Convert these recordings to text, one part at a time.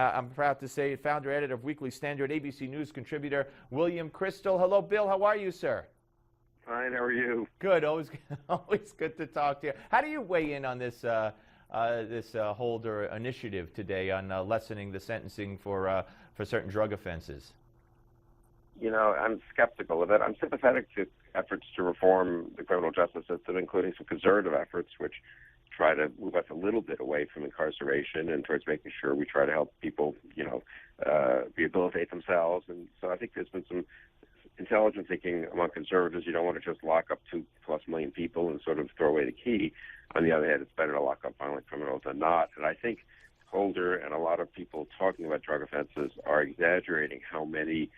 I'm proud to say founder, editor of Weekly Standard, ABC News contributor William Kristol. Hello, Bill. How are you, sir? Fine. How are you? Good. Always, always good to talk to you. How do you weigh in on this Holder initiative today on lessening the sentencing for certain drug offenses? You know, I'm skeptical of it. I'm sympathetic to efforts to reform the criminal justice system, including some conservative efforts, which try to move us a little bit away from incarceration and towards making sure we try to help people, rehabilitate themselves. And so I think there's been some intelligent thinking among conservatives. You don't want to just lock up 2+ million people and sort of throw away the key. On the other hand, it's better to lock up violent criminals than not. And I think Holder and a lot of people talking about drug offenses are exaggerating how many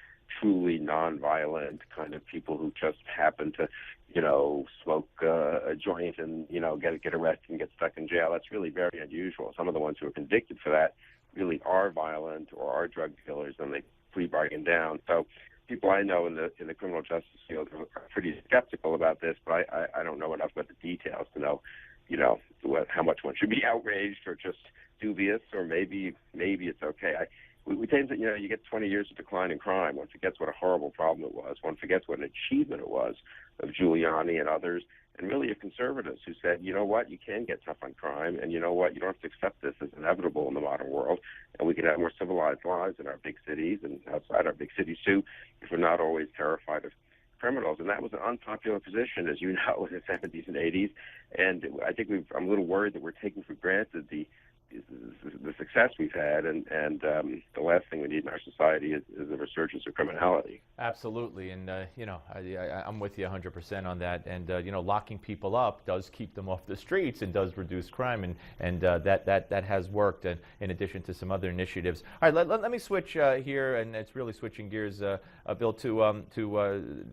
truly nonviolent kind of people who just happen to, smoke a joint and, get arrested and get stuck in jail. That's really very unusual. Some of the ones who are convicted for that really are violent or are drug dealers, and they plea bargain down. So people I know in the criminal justice field are pretty skeptical about this, but I don't know enough about the details to know, how much one should be outraged or just dubious, or maybe it's okay. We tend to, you get 20 years of decline in crime. One forgets what a horrible problem it was. One forgets what an achievement it was of Giuliani and others, and really of conservatives who said, you know what, you can get tough on crime, and you know what, you don't have to accept this as inevitable in the modern world, and we can have more civilized lives in our big cities and outside our big cities too, if we're not always terrified of criminals. And that was an unpopular position, as you know, in the 70s and 80s, and I think I'm a little worried that we're taking for granted the success we've had, and the last thing we need in our society is a resurgence of criminality. Absolutely, and I'm with you 100% on that. And locking people up does keep them off the streets and does reduce crime, and that has worked. In addition to some other initiatives. All right, let me switch here, and it's really switching gears, Bill, to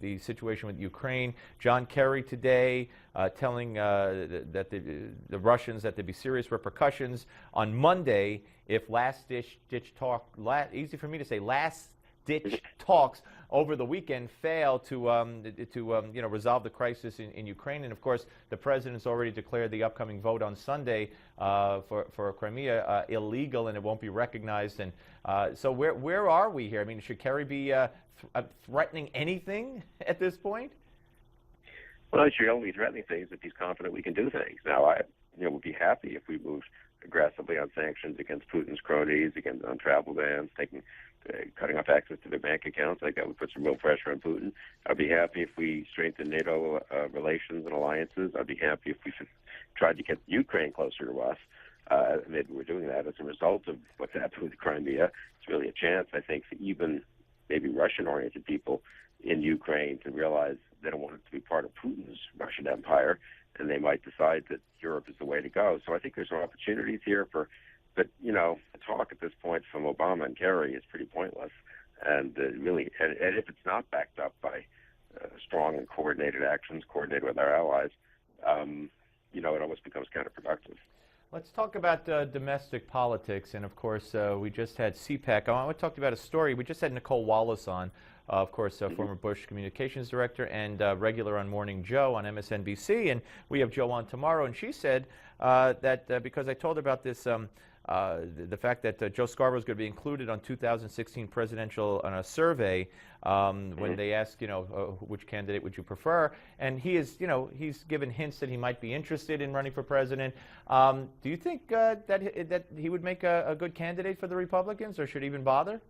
the situation with Ukraine. John Kerry today telling that the Russians that there'd be serious repercussions on Monday if last-ditch talk, easy for me to say, last-ditch talks over the weekend fail to resolve the crisis in Ukraine. And of course, the president's already declared the upcoming vote on Sunday for Crimea illegal, and it won't be recognized. And so where are we here? I mean, should Kerry be threatening anything at this point? Well, he's only threatening things if he's confident we can do things. Now, I would be happy if we moved aggressively on sanctions against Putin's cronies, on travel bans, cutting off access to their bank accounts. I think that would put some real pressure on Putin. I'd be happy if we strengthened NATO relations and alliances. I'd be happy if we tried to get Ukraine closer to us. Maybe we're doing that as a result of what's happened with Crimea. It's really a chance, I think, for even maybe Russian-oriented people in Ukraine to realize they don't want it to be part of Putin's Russian empire, and they might decide that Europe is the way to go. So I think there's some opportunities here but the talk at this point from Obama and Kerry is pretty pointless. And really, and if it's not backed up by strong and coordinated actions, coordinated with our allies, it almost becomes counterproductive. Let's talk about domestic politics. And of course, we just had CPAC. I want to talk about a story. We just had Nicole Wallace on. Of course, former Bush communications director and regular on Morning Joe on MSNBC. And we have Joe on tomorrow. And she said that because I told her about this, the fact that Joe Scarborough is going to be included on 2016 presidential survey when they ask, which candidate would you prefer? And he is, he's given hints that he might be interested in running for president. Do you think that he would make a good candidate for the Republicans, or should he even bother?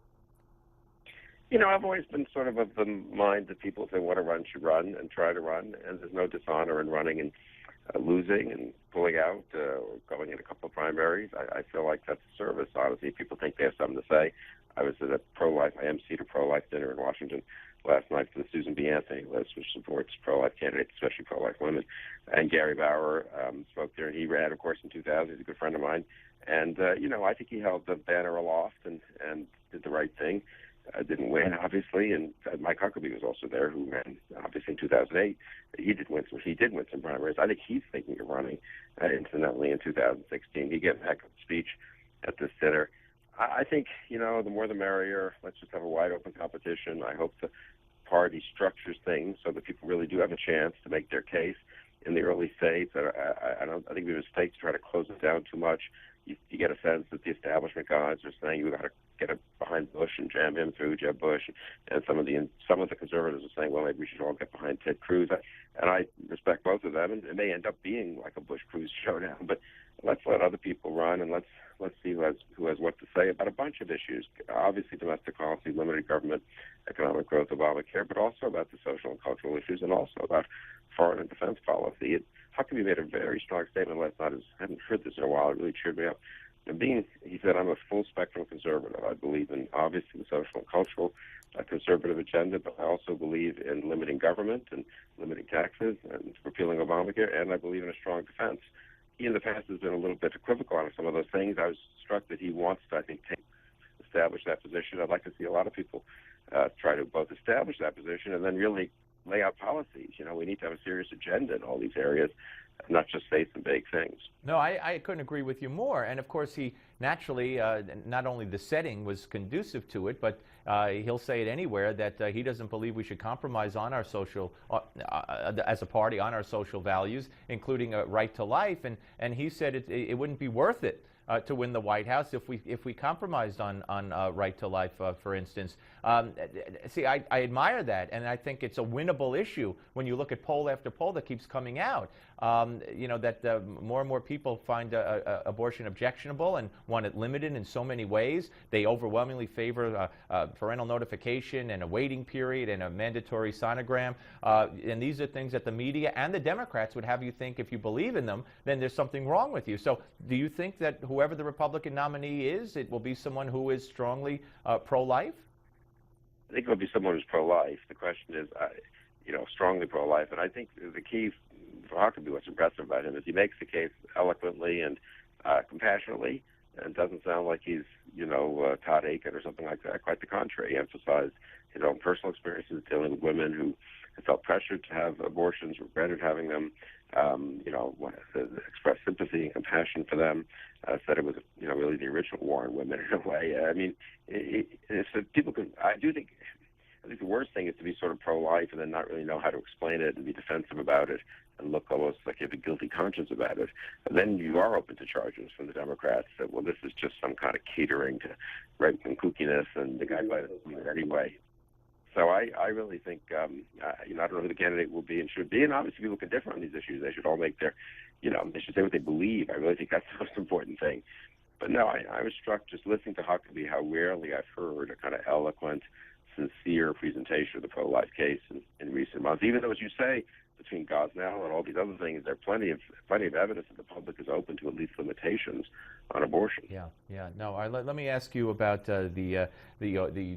I've always been sort of the mind that people, if they want to run, should run and try to run. And there's no dishonor in running and losing and pulling out or going in a couple of primaries. I feel like that's a service, honestly. People think they have something to say. I was at a I emceed a pro-life dinner in Washington last night for the Susan B. Anthony list, which supports pro-life candidates, especially pro-life women. And Gary Bauer spoke there, and he ran, of course, in 2000. He's a good friend of mine. And, I think he held the banner aloft and did the right thing. Didn't win, obviously, and Mike Huckabee was also there, who ran, obviously, in 2008. He did win some primaries. I think he's thinking of running, incidentally, in 2016. He gave a heck of a speech at this dinner. I think, the more the merrier. Let's just have a wide-open competition. I hope the party structures things so that people really do have a chance to make their case. in the early states. I think it was a mistake to try to close it down too much. You get a sense that the establishment guys are saying you got to get it behind Bush and jam him through, Jeb Bush, and some of the conservatives are saying, well, maybe we should all get behind Ted Cruz. And I respect both of them, and it may end up being like a Bush-Cruz showdown. But let's let other people run, and let's see who has what to say about a bunch of issues. Obviously, domestic policy, limited government, economic growth, Obamacare, but also about the social and cultural issues, and also about foreign and defense policy. Huckabee made a very strong statement last night. I haven't heard this in a while. It really cheered me up. He said, I'm a full spectrum conservative. I believe in, obviously, the social and cultural conservative agenda, but I also believe in limiting government and limiting taxes and repealing Obamacare, and I believe in a strong defense. He in the past has been a little bit equivocal on some of those things. I was struck that he wants to, I think, establish that position. I'd like to see a lot of people try to both establish that position and then really lay out policies. We need to have a serious agenda in all these areas, not just say some vague things. No, I couldn't agree with you more. And of course, he naturally, not only the setting was conducive to it, but he'll say it anywhere that he doesn't believe we should compromise on our social, as a party, on our social values, including a right to life. And he said it wouldn't be worth it to win the White House if we compromised on right to life, for instance. See, I admire that, and I think it's a winnable issue when you look at poll after poll that keeps coming out. That more and more people find abortion objectionable and want it limited in so many ways. They overwhelmingly favor parental notification and a waiting period and a mandatory sonogram. And these are things that the media and the Democrats would have you think, if you believe in them, then there's something wrong with you. So do you think that whoever the Republican nominee is, it will be someone who is strongly pro-life? I think it'll be someone who's pro-life. The question is, strongly pro-life. And I think the key for Huckabee, what's impressive about him, is he makes the case eloquently and compassionately, and doesn't sound like he's, Todd Aiken or something like that. Quite the contrary. He emphasized his own personal experiences dealing with women who felt pressured to have abortions, regretted having them, expressed sympathy and compassion for them, said it was, really the original war on women in a way. I mean, people can, I think the worst thing is to be sort of pro-life and then not really know how to explain it and be defensive about it and look almost like you have a guilty conscience about it. And then you are open to charges from the Democrats that, well, this is just some kind of catering to right-wing kookiness and the guy might do it anyway. So I really think, I don't know who the candidate will be and should be, and obviously people can differ on these issues. They should all make their, they should say what they believe. I really think that's the most important thing. But no, I was struck just listening to Huckabee how rarely I've heard a kind of eloquent, sincere presentation of the pro-life case in recent months. Even though, as you say, between Gosnell and all these other things, there are plenty of evidence that the public is open to at least limitations on abortion. Yeah. No, let me ask you about the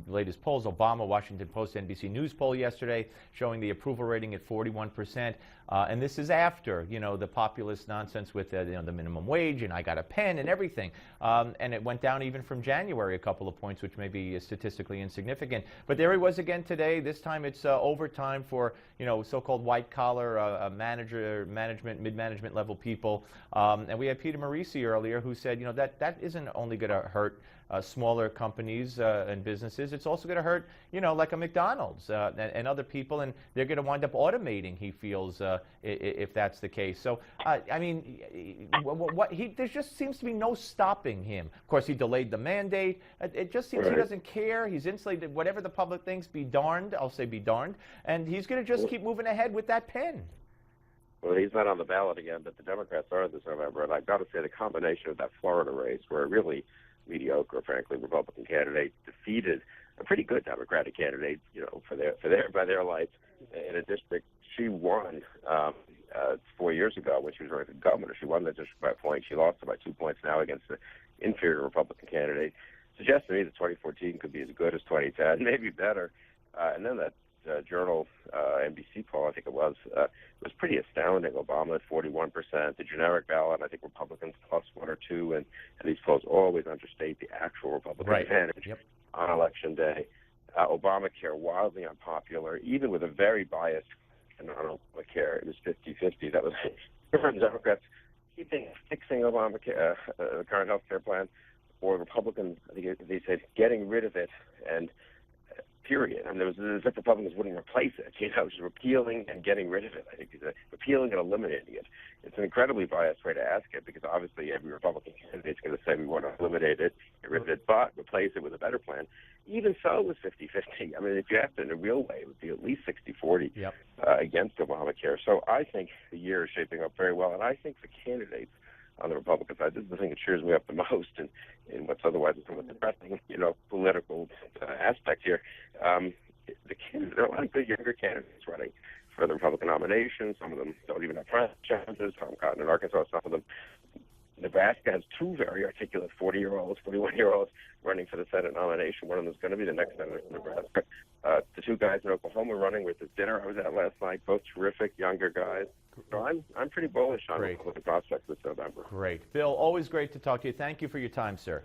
latest polls. Obama, Washington Post, NBC News poll yesterday showing the approval rating at 41%, and this is after the populist nonsense with the minimum wage and I got a pen and everything, and it went down even from January a couple of points, which may be statistically insignificant. But there he was again today. This time it's overtime for so-called white-collar management, mid-management level people, and we had Peter Morisi earlier who said that isn't only going to hurt smaller companies and businesses. It's also going to hurt, like a McDonald's and other people, and they're going to wind up automating, he feels, if that's the case. So, there just seems to be no stopping him. Of course, he delayed the mandate. It just seems He doesn't care. He's insulated. Whatever the public thinks, be darned. I'll say be darned. And he's going to just keep moving ahead with that pen. Well, he's not on the ballot again, but the Democrats are this November. And I've got to say the combination of that Florida race, where a really mediocre, frankly, Republican candidate defeated a pretty good Democratic candidate, by their lights, in a district she won 4 years ago when she was running for governor. She won that district by a point. She lost it by 2 points now against the inferior Republican candidate. Suggests to me that 2014 could be as good as 2010, maybe better. And then that Journal NBC poll, I think it was pretty astounding. Obama at 41%, the generic ballot, I think Republicans plus 1 or 2, and these polls always understate the actual Republican advantage on Election Day. Obamacare, wildly unpopular, even with a very biased on Obamacare. It was 50-50. That was different Democrats fixing Obamacare, the current health care plan, or Republicans, I think they said, getting rid of it and period. And there was as if Republicans wouldn't replace it, just repealing and getting rid of it. I think repealing and eliminating it. It's an incredibly biased way to ask it, because obviously every Republican candidate is going to say we want to eliminate it, get rid of it, but replace it with a better plan. Even so, it was 50-50. I mean, if you asked it in a real way, it would be at least 60-40 against Obamacare. So I think the year is shaping up very well, and I think the candidates on the Republican side, this is the thing that cheers me up the most in what's otherwise a somewhat depressing, political aspect here. There are a lot of good younger candidates running for the Republican nomination. Some of them don't even have franchises. Tom Cotton in Arkansas, some of them. Nebraska has two very articulate 40-year-olds, 41-year-olds running for the Senate nomination. One of them is going to be the next senator from Nebraska. The two guys in Oklahoma running with the dinner I was at last night, both terrific younger guys. So I'm pretty bullish on the prospects this November. Great. Bill, always great to talk to you. Thank you for your time, sir.